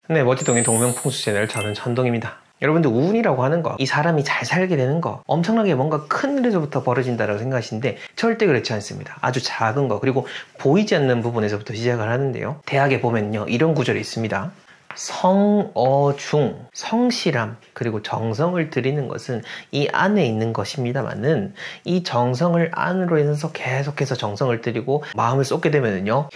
네, 멋지동의 동명풍수 채널, 저는 전동입니다. 여러분들, 운이라고 하는 거, 이 사람이 잘 살게 되는 거, 엄청나게 뭔가 큰 일에서부터 벌어진다라고 생각하시는데 절대 그렇지 않습니다. 아주 작은 거, 그리고 보이지 않는 부분에서부터 시작을 하는데요. 대학에 보면요, 이런 구절이 있습니다. 성어중, 성실함, 그리고 정성을 들이는 것은 이 안에 있는 것입니다만은, 이 정성을 안으로 인해서 계속해서 정성을 들이고 마음을 쏟게 되면은요,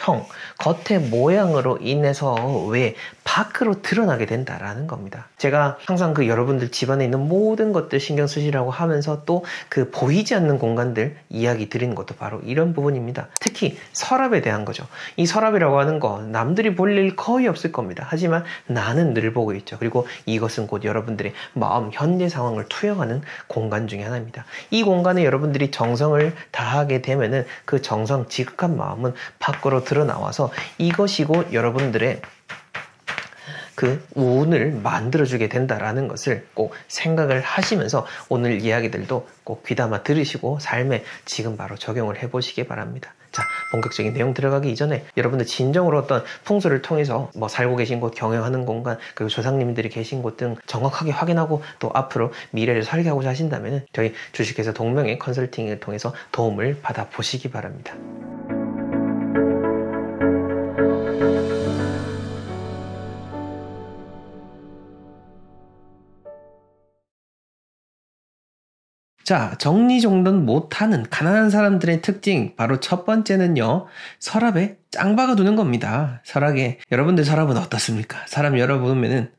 겉의 모양으로 인해서 왜 밖으로 드러나게 된다라는 겁니다. 제가 항상 여러분들 집안에 있는 모든 것들 신경 쓰시라고 하면서 또 보이지 않는 공간들 이야기 드리는 것도 바로 이런 부분입니다. 특히 서랍에 대한 거죠. 이 서랍이라고 하는 거 남들이 볼 일 거의 없을 겁니다. 하지만 나는 늘 보고 있죠. 그리고 이것은 곧 여러분들의 마음, 현재 상황을 투영하는 공간 중에 하나입니다. 이 공간에 여러분들이 정성을 다하게 되면은 그 정성, 지극한 마음은 밖으로 드러나와서 이것이 곧 여러분들의 운을 만들어주게 된다라는 것을 꼭 생각을 하시면서 오늘 이야기들도 꼭 귀담아 들으시고 삶에 지금 바로 적용을 해보시기 바랍니다. 자, 본격적인 내용 들어가기 이전에 여러분들 진정으로 어떤 풍수를 통해서 살고 계신 곳, 경영하는 공간, 그리고 조상님들이 계신 곳 등 정확하게 확인하고 또 앞으로 미래를 설계하고자 하신다면 저희 주식회사 동명의 컨설팅을 통해서 도움을 받아보시기 바랍니다. 자, 정리정돈 못하는 가난한 사람들의 특징, 바로 첫 번째는요, 서랍에 짱 박아두는 겁니다. 여러분들 서랍은 어떻습니까? 서랍 열어보면은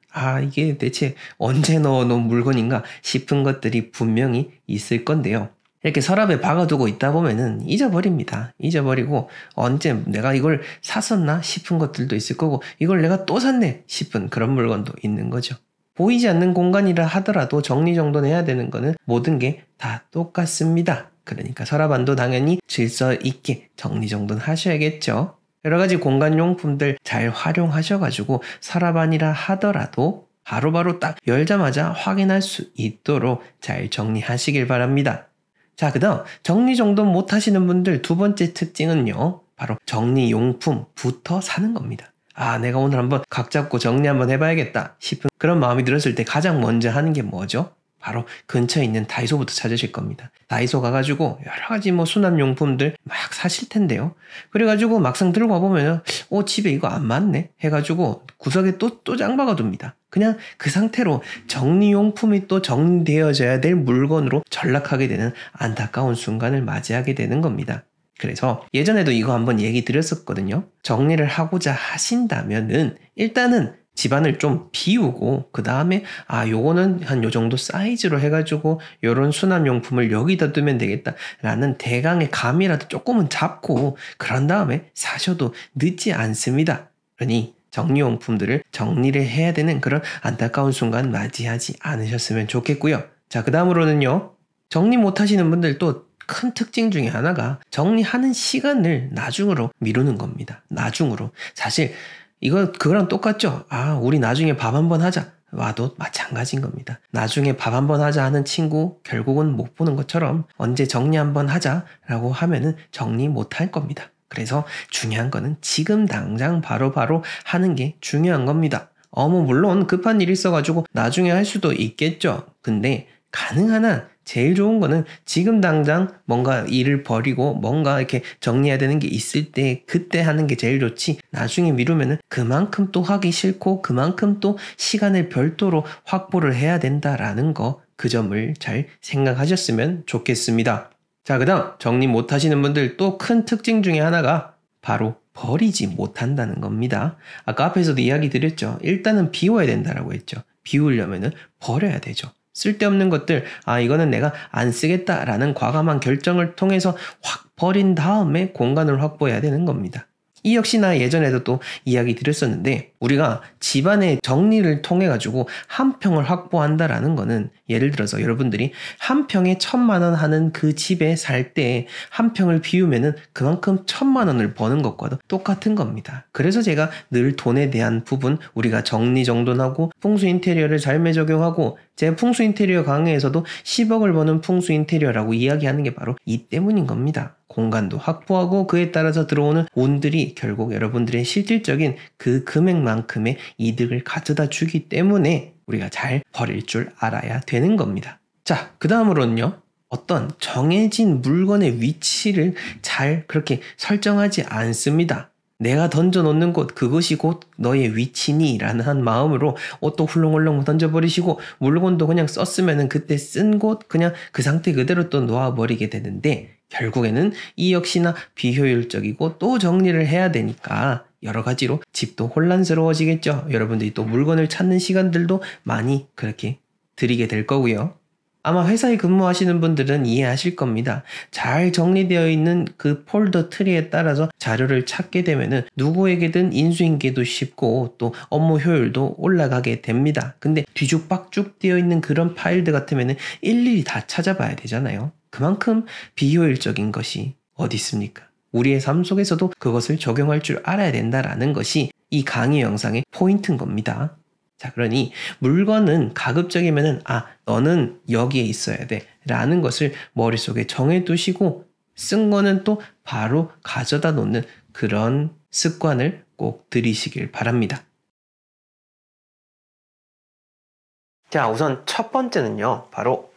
이게 대체 언제 넣어놓은 물건인가 싶은 것들이 분명히 있을 건데요. 이렇게 서랍에 박아두고 있다 보면은 잊어버립니다. 잊어버리고 언제 내가 이걸 샀었나 싶은 것들도 있을 거고, 이걸 내가 또 샀네 싶은 그런 물건도 있는 거죠. 보이지 않는 공간이라 하더라도 정리정돈해야 되는 거는 모든 게 다 똑같습니다. 그러니까 서랍 안도 당연히 질서 있게 정리정돈 하셔야겠죠. 여러 가지 공간용품들 잘 활용하셔가지고 서랍 안이라 하더라도 바로바로 딱 열자마자 확인할 수 있도록 잘 정리하시길 바랍니다. 자, 그 다음 정리정돈 못하시는 분들 두 번째 특징은요, 바로 정리용품부터 사는 겁니다. 내가 오늘 한번 각 잡고 정리 한번 해봐야겠다 싶은 그런 마음이 들었을 때 가장 먼저 하는 게 뭐죠? 바로 근처에 있는 다이소부터 찾으실 겁니다. 다이소 가가지고 여러 가지 수납용품들 막 사실 텐데요. 그래가지고 막상 들고 와보면 집에 이거 안 맞네 해가지고 구석에 또 짱 박아둡니다. 그냥 그 상태로 정리용품이 또 정리되어져야 될 물건으로 전락하게 되는 안타까운 순간을 맞이하게 되는 겁니다. 그래서 예전에도 이거 한번 얘기 드렸었거든요. 정리를 하고자 하신다면은 일단은 집안을 좀 비우고 그 다음에 요거는 한 요 정도 사이즈로 해가지고 요런 수납용품을 여기다 두면 되겠다 라는 대강의 감이라도 조금은 잡고 그런 다음에 사셔도 늦지 않습니다. 그러니 정리용품들을 정리를 해야 되는 그런 안타까운 순간 맞이하지 않으셨으면 좋겠고요. 자, 그 다음으로는요, 정리 못하시는 분들 또 큰 특징 중에 하나가 정리하는 시간을 나중으로 미루는 겁니다. 나중으로. 사실 그거랑 똑같죠? 우리 나중에 밥 한번 하자 와도 마찬가지인 겁니다. 나중에 밥 한번 하자 하는 친구 결국은 못 보는 것처럼 언제 정리 한번 하자라고 하면은 정리 못 할 겁니다. 그래서 중요한 거는 지금 당장 바로바로 하는 게 중요한 겁니다. 물론 급한 일이 있어가지고 나중에 할 수도 있겠죠. 근데 가능한 한 제일 좋은 거는 지금 당장 뭔가 일을 버리고 뭔가 이렇게 정리해야 되는 게 있을 때 그때 하는 게 제일 좋지, 나중에 미루면은 그만큼 또 하기 싫고 그만큼 또 시간을 별도로 확보를 해야 된다라는 그 점을 잘 생각하셨으면 좋겠습니다. 자, 그 다음 정리 못 하시는 분들 또 큰 특징 중에 하나가 바로 버리지 못한다는 겁니다. 아까 앞에서도 이야기 드렸죠. 일단은 비워야 된다라고 했죠. 비우려면은 버려야 되죠. 쓸데없는 것들, 이거는 내가 안 쓰겠다라는 과감한 결정을 통해서 확 버린 다음에 공간을 확보해야 되는 겁니다. 이 역시나 예전에도 또 이야기 드렸었는데, 우리가 집안의 정리를 통해 가지고 한 평을 확보한다라는 거는, 예를 들어서 여러분들이 한 평에 1,000만 원 하는 그 집에 살 때 한 평을 비우면은 그만큼 1,000만 원을 버는 것과도 똑같은 겁니다. 그래서 제가 늘 돈에 대한 부분, 우리가 정리정돈하고 풍수 인테리어를 삶에 적용하고 제 풍수 인테리어 강의에서도 10억을 버는 풍수 인테리어라고 이야기하는 게 바로 이 때문인 겁니다. 공간도 확보하고 그에 따라서 들어오는 운들이 결국 여러분들의 실질적인 그 금액만큼의 이득을 가져다 주기 때문에 우리가 잘 버릴 줄 알아야 되는 겁니다. 자, 그 다음으로는요. 어떤 정해진 물건의 위치를 잘 그렇게 설정하지 않습니다. 내가 던져놓는 곳, 그것이 곧 너의 위치니 라는 한 마음으로 옷도 훌렁훌렁 던져버리시고 물건도 그냥 썼으면 그때 쓴 곳 그냥 그 상태 그대로 또 놓아버리게 되는데 결국에는 이 역시나 비효율적이고 또 정리를 해야 되니까 여러 가지로 집도 혼란스러워지겠죠. 여러분들이 또 물건을 찾는 시간들도 많이 그렇게 들이게 될 거고요. 아마 회사에 근무하시는 분들은 이해하실 겁니다. 잘 정리되어 있는 그 폴더 트리에 따라서 자료를 찾게 되면은 누구에게든 인수인계도 쉽고 또 업무 효율도 올라가게 됩니다. 근데 뒤죽박죽 되어 있는 그런 파일들 같으면은 일일이 다 찾아봐야 되잖아요. 그만큼 비효율적인 것이 어디 있습니까? 우리의 삶 속에서도 그것을 적용할 줄 알아야 된다라는 것이 이 강의 영상의 포인트인 겁니다. 자, 그러니 물건은 가급적이면은 너는 여기에 있어야 돼 라는 것을 머릿속에 정해두시고 쓴 거는 또 바로 가져다 놓는 그런 습관을 꼭 들이시길 바랍니다. 자, 우선 첫 번째는요, 바로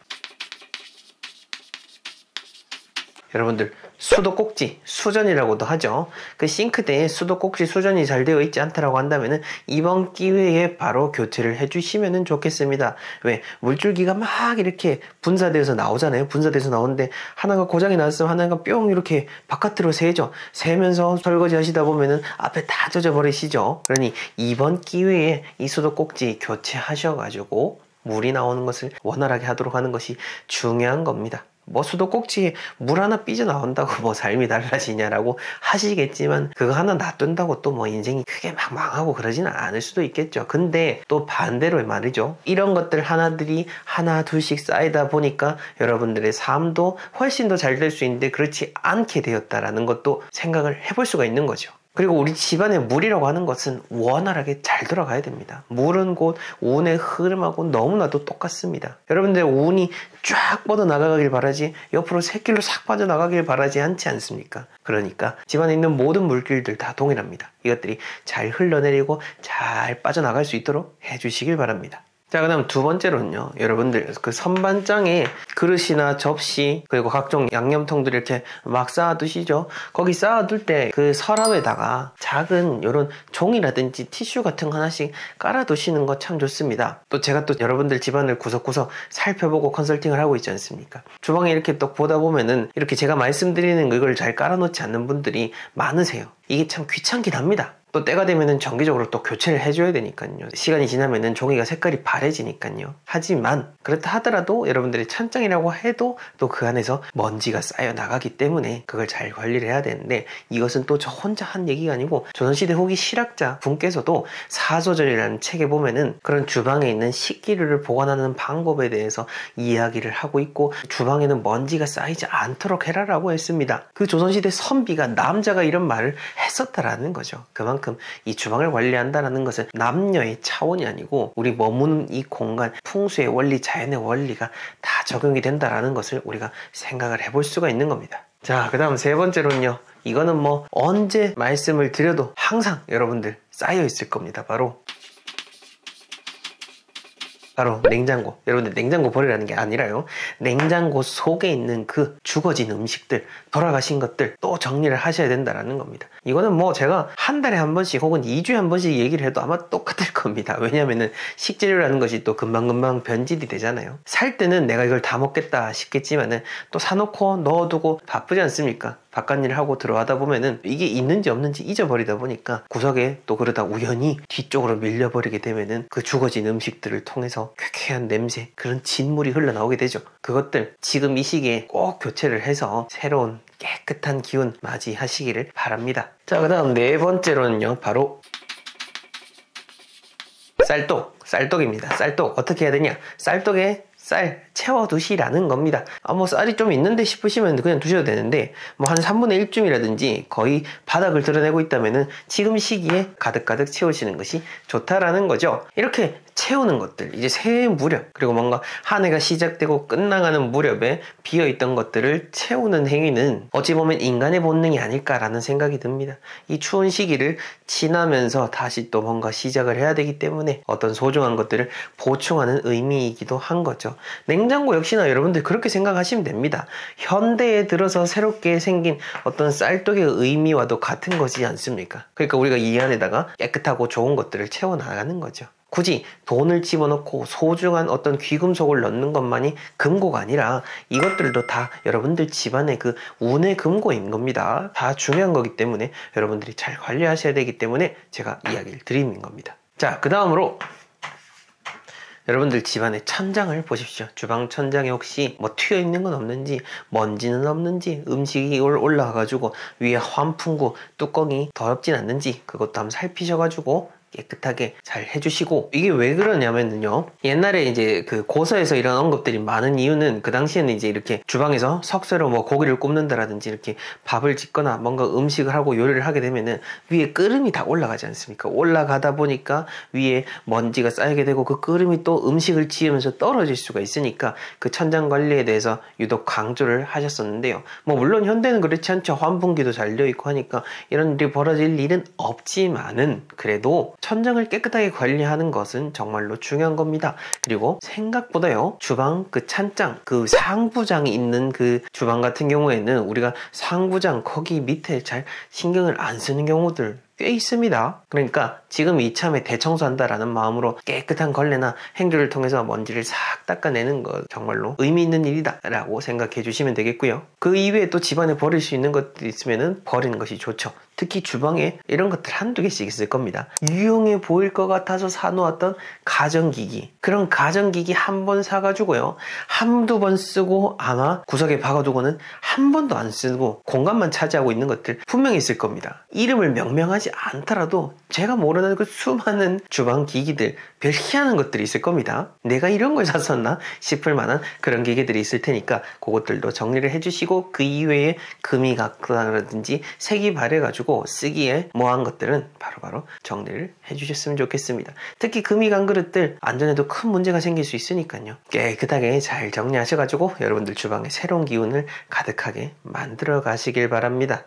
여러분들 수도꼭지, 수전이라고도 하죠. 그 싱크대에 수도꼭지 수전이 잘 되어 있지 않다라고 한다면은 이번 기회에 바로 교체를 해주시면 좋겠습니다. 왜? 물줄기가 막 이렇게 분사되어서 나오잖아요. 분사돼서 나오는데 하나가 고장이 났으면 하나가 뿅 이렇게 바깥으로 새죠. 새면서 설거지 하시다 보면은 앞에 다 젖어버리시죠. 그러니 이번 기회에 이 수도꼭지 교체하셔가지고 물이 나오는 것을 원활하게 하도록 하는 것이 중요한 겁니다. 뭐 수도꼭지에 물 하나 삐져나온다고 뭐 삶이 달라지냐라고 하시겠지만 그거 하나 놔둔다고 또 뭐 인생이 크게 막 망하고 그러지는 않을 수도 있겠죠. 근데 또 반대로 말이죠. 이런 것들 하나들이 하나 둘씩 쌓이다 보니까 여러분들의 삶도 훨씬 더 잘 될 수 있는데 그렇지 않게 되었다라는 것도 생각을 해볼 수가 있는 거죠. 그리고 우리 집안의 물이라고 하는 것은 원활하게 잘 돌아가야 됩니다. 물은 곧 운의 흐름하고 너무나도 똑같습니다. 여러분들 운이 쫙 뻗어나가길 바라지 옆으로 새길로 싹 빠져나가길 바라지 않지 않습니까? 그러니까 집안에 있는 모든 물길들 다 동일합니다. 이것들이 잘 흘러내리고 잘 빠져나갈 수 있도록 해주시길 바랍니다. 자, 그 다음 두 번째로는요, 여러분들 그 선반장에 그릇이나 접시 그리고 각종 양념통들 이렇게 막 쌓아두시죠. 거기 쌓아둘 때 그 서랍에다가 작은 요런 종이라든지 티슈 같은 거 하나씩 깔아두시는 거 참 좋습니다. 또 제가 또 여러분들 집안을 구석구석 살펴보고 컨설팅을 하고 있지 않습니까? 주방에 이렇게 또 보다 보면은 이렇게 제가 말씀드리는 이걸 잘 깔아놓지 않는 분들이 많으세요. 이게 참 귀찮긴 합니다. 또 때가 되면은 정기적으로 또 교체를 해줘야 되니까요. 시간이 지나면은 종이가 색깔이 바래지니까요. 하지만 그렇다 하더라도 여러분들이 찬장이라고 해도 또 그 안에서 먼지가 쌓여 나가기 때문에 그걸 잘 관리를 해야 되는데 이것은 또 저 혼자 한 얘기가 아니고 조선시대 후기 실학자 분께서도 사소절이라는 책에 보면은 그런 주방에 있는 식기류를 보관하는 방법에 대해서 이야기를 하고 있고 주방에는 먼지가 쌓이지 않도록 해라라고 했습니다. 그 조선시대 선비가 남자가 이런 말을 했었다라는 거죠. 그만큼 이 주방을 관리한다는 것은 남녀의 차원이 아니고 우리 머무는 이 공간, 풍수의 원리, 자연의 원리가 다 적용이 된다는 것을 우리가 생각을 해볼 수가 있는 겁니다. 자, 그 다음 세 번째로는요. 이거는 뭐 언제 말씀을 드려도 항상 여러분들 쌓여 있을 겁니다. 바로 냉장고. 여러분들 냉장고 버리라는 게 아니라요. 냉장고 속에 있는 그 죽어진 음식들, 돌아가신 것들 또 정리를 하셔야 된다는 겁니다. 이거는 뭐 제가 한 달에 한 번씩 혹은 2주에 한 번씩 얘기를 해도 아마 똑같을 겁니다. 왜냐면은 식재료라는 것이 또 금방금방 변질이 되잖아요. 살 때는 내가 이걸 다 먹겠다 싶겠지만은 또 사놓고 넣어두고 바쁘지 않습니까? 바깥 일을 하고 들어가다 보면은 이게 있는지 없는지 잊어버리다 보니까 구석에 또 그러다 우연히 뒤쪽으로 밀려버리게 되면은 그 죽어진 음식들을 통해서 쾌쾌한 냄새, 그런 진물이 흘러나오게 되죠. 그것들 지금 이 시기에 꼭 교체를 해서 새로운 깨끗한 기운 맞이하시기를 바랍니다. 자, 그 다음 네 번째로는요, 바로 쌀떡입니다. 쌀떡 어떻게 해야 되냐? 쌀떡에 쌀 채워두시라는 겁니다. 뭐 쌀이 좀 있는데 싶으시면 그냥 두셔도 되는데 뭐 한 3분의 1쯤이라든지 거의 바닥을 드러내고 있다면은 지금 시기에 가득가득 채우시는 것이 좋다라는 거죠. 이렇게 채우는 것들, 이제 새해 무렵, 그리고 뭔가 한 해가 시작되고 끝나가는 무렵에 비어있던 것들을 채우는 행위는 어찌 보면 인간의 본능이 아닐까라는 생각이 듭니다. 이 추운 시기를 지나면서 다시 또 뭔가 시작을 해야 되기 때문에 어떤 소중한 것들을 보충하는 의미이기도 한 거죠. 냉장고 역시나 여러분들 그렇게 생각하시면 됩니다. 현대에 들어서 새롭게 생긴 어떤 쌀떡의 의미와도 같은 거지 않습니까? 그러니까 우리가 이 안에다가 깨끗하고 좋은 것들을 채워나가는 거죠. 굳이 돈을 집어넣고 소중한 어떤 귀금속을 넣는 것만이 금고가 아니라 이것들도 다 여러분들 집안의 그 운의 금고인 겁니다. 다 중요한 거기 때문에 여러분들이 잘 관리하셔야 되기 때문에 제가 이야기를 드리는 겁니다. 자, 그 다음으로 여러분들 집안의 천장을 보십시오. 주방 천장에 혹시 뭐 튀어 있는 건 없는지, 먼지는 없는지, 음식이 올라와가지고 위에 환풍구 뚜껑이 더럽진 않는지 그것도 한번 살피셔가지고 깨끗하게 잘 해주시고, 이게 왜 그러냐면요, 옛날에 이제 그 고서에서 이런 언급들이 많은 이유는 그 당시에는 이제 이렇게 주방에서 석쇠로 뭐 고기를 굽는다라든지 이렇게 밥을 짓거나 뭔가 음식을 하고 요리를 하게 되면은 위에 끓음이 다 올라가지 않습니까? 올라가다 보니까 위에 먼지가 쌓이게 되고 그 끓음이 또 음식을 지으면서 떨어질 수가 있으니까 그 천장 관리에 대해서 유독 강조를 하셨었는데요. 뭐 물론 현대는 그렇지 않죠. 환풍기도 잘 되어 있고 하니까 이런 일이 벌어질 일은 없지만은 그래도 천장을 깨끗하게 관리하는 것은 정말로 중요한 겁니다. 그리고 생각보다요, 주방 그 찬장, 그 상부장이 있는 그 주방 같은 경우에는 우리가 상부장 거기 밑에 잘 신경을 안 쓰는 경우들 꽤 있습니다. 그러니까 지금 이참에 대청소한다라는 마음으로 깨끗한 걸레나 행주를 통해서 먼지를 싹 닦아내는 것 정말로 의미 있는 일이다 라고 생각해 주시면 되겠고요. 그 이외에 또 집안에 버릴 수 있는 것들이 있으면 버리는 것이 좋죠. 특히 주방에 이런 것들 한두 개씩 있을 겁니다. 유용해 보일 것 같아서 사놓았던 가전기기, 그런 가전기기 한 번 사가지고요, 한두 번 쓰고 아마 구석에 박아두고는 한 번도 안 쓰고 공간만 차지하고 있는 것들 분명히 있을 겁니다. 이름을 명명하지 않더라도 제가 모르는 그 수많은 주방 기기들, 별 희한한 것들이 있을 겁니다. 내가 이런 걸 샀었나 싶을 만한 그런 기계들이 있을 테니까 그것들도 정리를 해주시고, 그 이외에 금이 각다라든지 색이 바래가지고 쓰기에 뭐한 것들은 바로바로 정리를 해주셨으면 좋겠습니다. 특히 금이 간 그릇들 안전에도 큰 문제가 생길 수 있으니까요, 깨끗하게 잘 정리하셔가지고 여러분들 주방에 새로운 기운을 가득하게 만들어 가시길 바랍니다.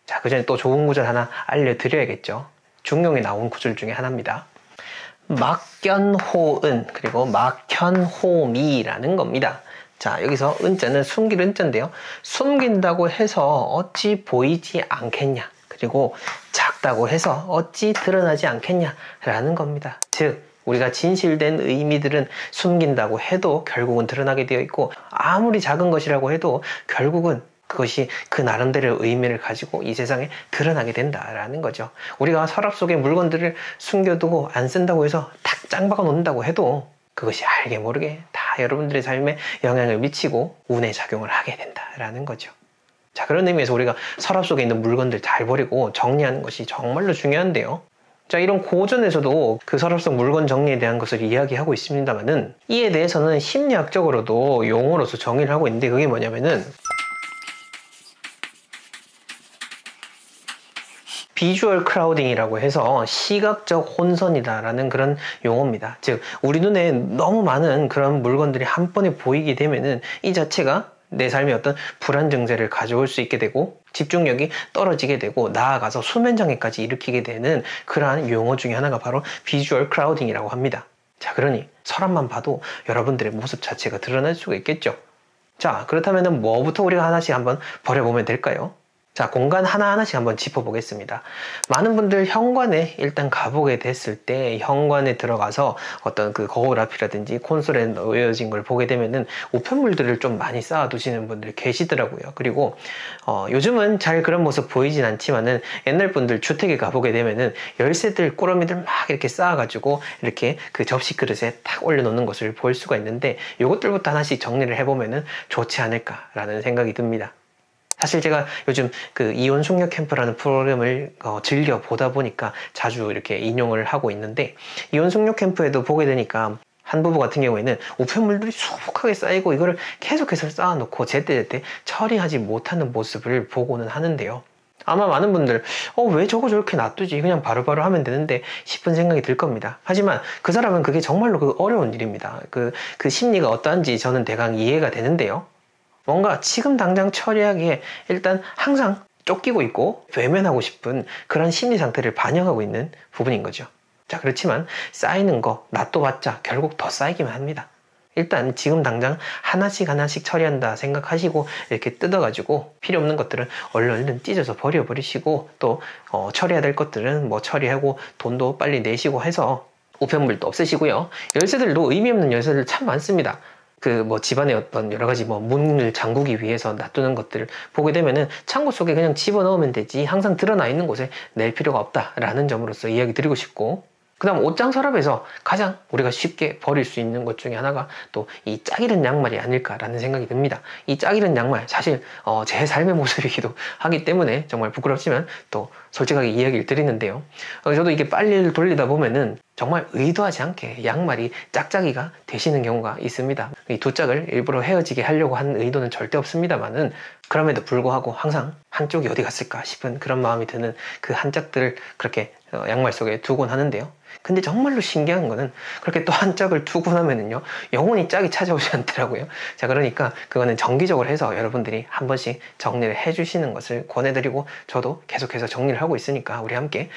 자, 그 전에 또 좋은 구절 하나 알려드려야겠죠. 중용에 나온 구절 중에 하나입니다. 막견호은, 그리고 막현호미라는 겁니다. 자, 여기서 은자는 숨길 은자인데요, 숨긴다고 해서 어찌 보이지 않겠냐, 그리고 작다고 해서 어찌 드러나지 않겠냐 라는 겁니다. 즉, 우리가 진실된 의미들은 숨긴다고 해도 결국은 드러나게 되어 있고, 아무리 작은 것이라고 해도 결국은 그것이 그 나름대로의 의미를 가지고 이 세상에 드러나게 된다라는 거죠. 우리가 서랍 속에 물건들을 숨겨두고 안 쓴다고 해서 탁 짱박아 놓는다고 해도 그것이 알게 모르게 다 여러분들의 삶에 영향을 미치고 운의 작용을 하게 된다라는 거죠. 자, 그런 의미에서 우리가 서랍 속에 있는 물건들 잘 버리고 정리하는 것이 정말로 중요한데요. 자, 이런 고전에서도 그 서랍 속 물건 정리에 대한 것을 이야기하고 있습니다만은, 이에 대해서는 심리학적으로도 용어로서 정의를 하고 있는데, 그게 뭐냐면은 비주얼 크라우딩이라고 해서 시각적 혼선이다라는 그런 용어입니다. 즉, 우리 눈에 너무 많은 그런 물건들이 한 번에 보이게 되면은 이 자체가 내 삶에 어떤 불안 증세를 가져올 수 있게 되고 집중력이 떨어지게 되고 나아가서 수면장애까지 일으키게 되는 그러한 용어 중에 하나가 바로 비주얼 크라우딩이라고 합니다. 자, 그러니 서랍만 봐도 여러분들의 모습 자체가 드러날 수가 있겠죠. 자, 그렇다면 뭐부터 우리가 하나씩 한번 버려보면 될까요? 자, 공간 하나하나씩 한번 짚어보겠습니다. 많은 분들 현관에 일단 가보게 됐을 때 현관에 들어가서 어떤 그 거울 앞이라든지 콘솔에 놓여진 걸 보게 되면은 우편물들을 좀 많이 쌓아두시는 분들이 계시더라고요. 그리고 요즘은 잘 그런 모습 보이진 않지만은 옛날 분들 주택에 가보게 되면은 열쇠들, 꾸러미들 막 이렇게 쌓아가지고 이렇게 그 접시 그릇에 탁 올려놓는 것을 볼 수가 있는데, 이것들부터 하나씩 정리를 해보면은 좋지 않을까라는 생각이 듭니다. 사실 제가 요즘 그 이혼 숙녀 캠프라는 프로그램을 즐겨 보다 보니까 자주 이렇게 인용을 하고 있는데, 이혼 숙녀 캠프에도 보게 되니까 한 부부 같은 경우에는 우편물들이 수북하게 쌓이고 이거를 계속해서 쌓아놓고 제때제때 처리하지 못하는 모습을 보고는 하는데요. 아마 많은 분들 왜 저거 저렇게 놔두지 그냥 바로바로 하면 되는데 싶은 생각이 들 겁니다. 하지만 그 사람은 그게 정말로 그 어려운 일입니다. 그 심리가 어떠한지 저는 대강 이해가 되는데요. 뭔가 지금 당장 처리하기에 일단 항상 쫓기고 있고 외면하고 싶은 그런 심리 상태를 반영하고 있는 부분인 거죠. 자, 그렇지만 쌓이는 거 놔둬봤자 결국 더 쌓이기만 합니다. 일단 지금 당장 하나씩 하나씩 처리한다 생각하시고 이렇게 뜯어가지고 필요 없는 것들은 얼른 찢어서 버려버리시고 또 처리해야 될 것들은 뭐 처리하고 돈도 빨리 내시고 해서 우편물도 없애시고요. 열쇠들도 의미 없는 열쇠들 참 많습니다. 그 뭐 집안의 어떤 여러 가지 뭐 문을 잠그기 위해서 놔두는 것들을 보게 되면은 창고 속에 그냥 집어넣으면 되지 항상 드러나 있는 곳에 낼 필요가 없다라는 점으로서 이야기 드리고 싶고, 그 다음 옷장 서랍에서 가장 우리가 쉽게 버릴 수 있는 것 중에 하나가 또 이 짝이른 양말이 아닐까라는 생각이 듭니다. 이 짝이른 양말 사실 제 삶의 모습이기도 하기 때문에 정말 부끄럽지만 또 솔직하게 이야기를 드리는데요. 저도 이게 빨래를 돌리다 보면은 정말 의도하지 않게 양말이 짝짝이가 되시는 경우가 있습니다. 이 두 짝을 일부러 헤어지게 하려고 하는 의도는 절대 없습니다만은 그럼에도 불구하고 항상 한쪽이 어디 갔을까 싶은 그런 마음이 드는 그 한 짝들을 그렇게 양말 속에 두곤 하는데요. 근데 정말로 신기한 거는 그렇게 또 한 짝을 두고 나면은요 영원히 짝이 찾아오지 않더라고요. 자, 그러니까 그거는 정기적으로 해서 여러분들이 한 번씩 정리를 해주시는 것을 권해드리고 저도 계속해서 정리를 하고 있으니까 우리 함께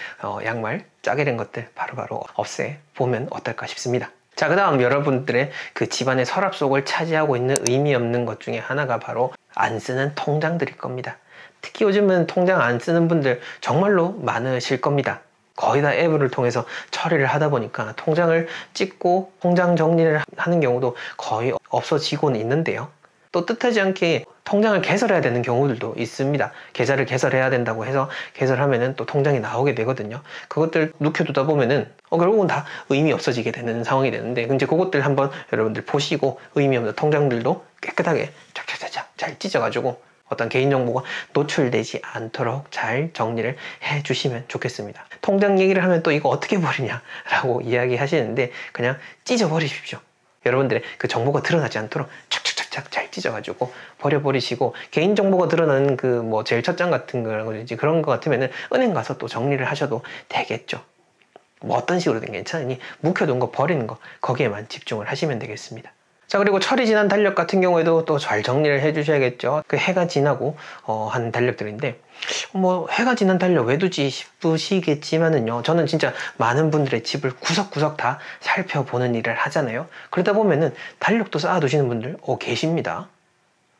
양말 짝이 된 것들 바로바로 없애보면 어떨까 싶습니다. 자, 그 다음 여러분들의 그 집안의 서랍 속을 차지하고 있는 의미 없는 것 중에 하나가 바로 안 쓰는 통장들일 겁니다. 특히 요즘은 통장 안 쓰는 분들 정말로 많으실 겁니다. 거의 다 앱을 통해서 처리를 하다 보니까 통장을 찍고 통장 정리를 하는 경우도 거의 없어지고는 있는데요. 또 뜻하지 않게 통장을 개설해야 되는 경우들도 있습니다. 계좌를 개설해야 된다고 해서 개설하면은 또 통장이 나오게 되거든요. 그것들 눕혀두다 보면은 결국은 다 의미 없어지게 되는 상황이 되는데, 이제 그것들 한번 여러분들 보시고 의미 없는 통장들도 깨끗하게 쫙쫙쫙 잘 찢어가지고 어떤 개인정보가 노출되지 않도록 잘 정리를 해주시면 좋겠습니다. 통장 얘기를 하면 또 이거 어떻게 버리냐라고 이야기 하시는데 그냥 찢어버리십시오. 여러분들의 그 정보가 드러나지 않도록 착착착착 잘 찢어가지고 버려버리시고, 개인정보가 드러나는 그 뭐 제일 첫 장 같은 거라든지 그런 거 같으면은 은행 가서 또 정리를 하셔도 되겠죠. 뭐 어떤 식으로든 괜찮으니 묵혀둔 거 버리는 거 거기에만 집중을 하시면 되겠습니다. 자, 그리고 철이 지난 달력 같은 경우에도 또 잘 정리를 해 주셔야겠죠. 그 해가 지나고 한 달력들인데 뭐 해가 지난 달력 왜 두지 싶으시겠지만은요, 저는 진짜 많은 분들의 집을 구석구석 다 살펴보는 일을 하잖아요. 그러다 보면은 달력도 쌓아두시는 분들 계십니다.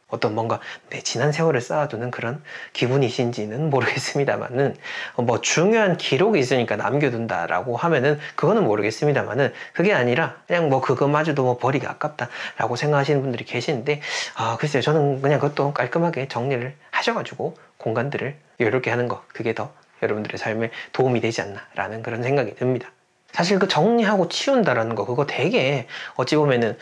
어떤 뭔가 내 지난 세월을 쌓아두는 그런 기분이신지는 모르겠습니다만은 뭐 중요한 기록이 있으니까 남겨둔다라고 하면은 그거는 모르겠습니다만은 그게 아니라 그냥 뭐 그거마저도 뭐 버리기 아깝다라고 생각하시는 분들이 계시는데, 글쎄요, 저는 그냥 그것도 깔끔하게 정리를 하셔가지고 공간들을 이렇게 하는 거, 그게 더 여러분들의 삶에 도움이 되지 않나라는 그런 생각이 듭니다. 사실 그 정리하고 치운다라는 거, 그거 되게 어찌 보면은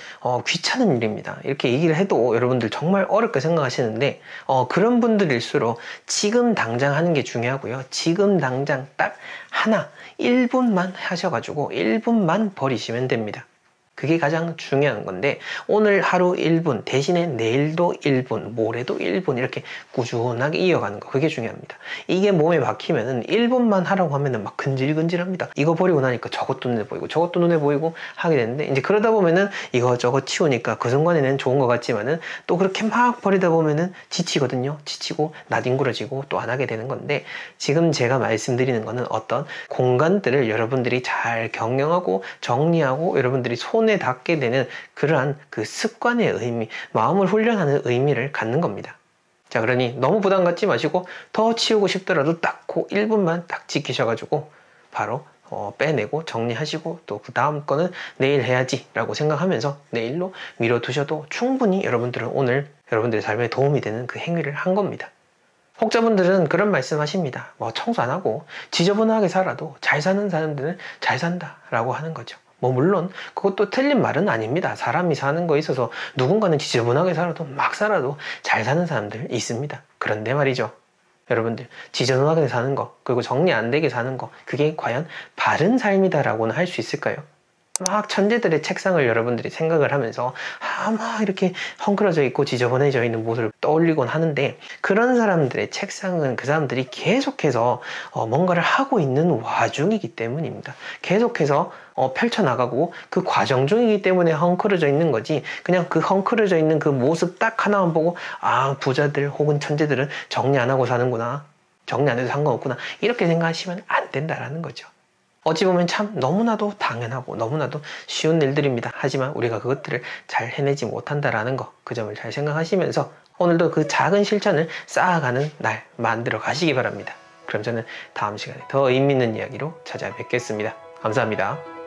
귀찮은 일입니다. 이렇게 얘기를 해도 여러분들 정말 어렵게 생각하시는데 그런 분들일수록 지금 당장 하는 게 중요하고요. 지금 당장 딱 하나 1분만 하셔가지고 1분만 버리시면 됩니다. 그게 가장 중요한 건데, 오늘 하루 1분 대신에 내일도 1분, 모레도 1분 이렇게 꾸준하게 이어가는 거, 그게 중요합니다. 이게 몸에 박히면은 1분만 하라고 하면은 막 근질근질합니다. 이거 버리고 나니까 저것도 눈에 보이고 저것도 눈에 보이고 하게 되는데, 이제 그러다 보면은 이거저거 치우니까 그 순간에는 좋은 것 같지만은 또 그렇게 막 버리다 보면은 지치거든요. 지치고 나뒹굴어지고 또 안 하게 되는 건데, 지금 제가 말씀드리는 거는 어떤 공간들을 여러분들이 잘 경영하고 정리하고 여러분들이 손에 닿게 되는 그러한 그 습관의 의미, 마음을 훈련하는 의미를 갖는 겁니다. 자, 그러니 너무 부담 갖지 마시고 더 치우고 싶더라도 딱 그 1분만 딱 지키셔가지고 바로 빼내고 정리하시고, 또 그 다음 거는 내일 해야지 라고 생각하면서 내일로 미뤄두셔도 충분히 여러분들은 오늘 여러분들의 삶에 도움이 되는 그 행위를 한 겁니다. 혹자분들은 그런 말씀 하십니다. 뭐 청소 안 하고 지저분하게 살아도 잘 사는 사람들은 잘 산다 라고 하는 거죠. 뭐 물론 그것도 틀린 말은 아닙니다. 사람이 사는 거에 있어서 누군가는 지저분하게 살아도 막 살아도 잘 사는 사람들 있습니다. 그런데 말이죠, 여러분들, 지저분하게 사는 거, 그리고 정리 안 되게 사는 거, 그게 과연 바른 삶이다라고는 할 수 있을까요? 막 천재들의 책상을 여러분들이 생각을 하면서 막 이렇게 헝클어져 있고 지저분해져 있는 모습을 떠올리곤 하는데, 그런 사람들의 책상은 그 사람들이 계속해서 뭔가를 하고 있는 와중이기 때문입니다. 계속해서 펼쳐나가고 그 과정 중이기 때문에 헝클어져 있는 거지, 그냥 그 헝클어져 있는 그 모습 딱 하나만 보고 부자들 혹은 천재들은 정리 안 하고 사는구나, 정리 안 해도 상관없구나, 이렇게 생각하시면 안 된다라는 거죠. 어찌 보면 참 너무나도 당연하고 너무나도 쉬운 일들입니다. 하지만 우리가 그것들을 잘 해내지 못한다라는 거, 그 점을 잘 생각하시면서 오늘도 그 작은 실천을 쌓아가는 날 만들어 가시기 바랍니다. 그럼 저는 다음 시간에 더 의미 있는 이야기로 찾아뵙겠습니다. 감사합니다.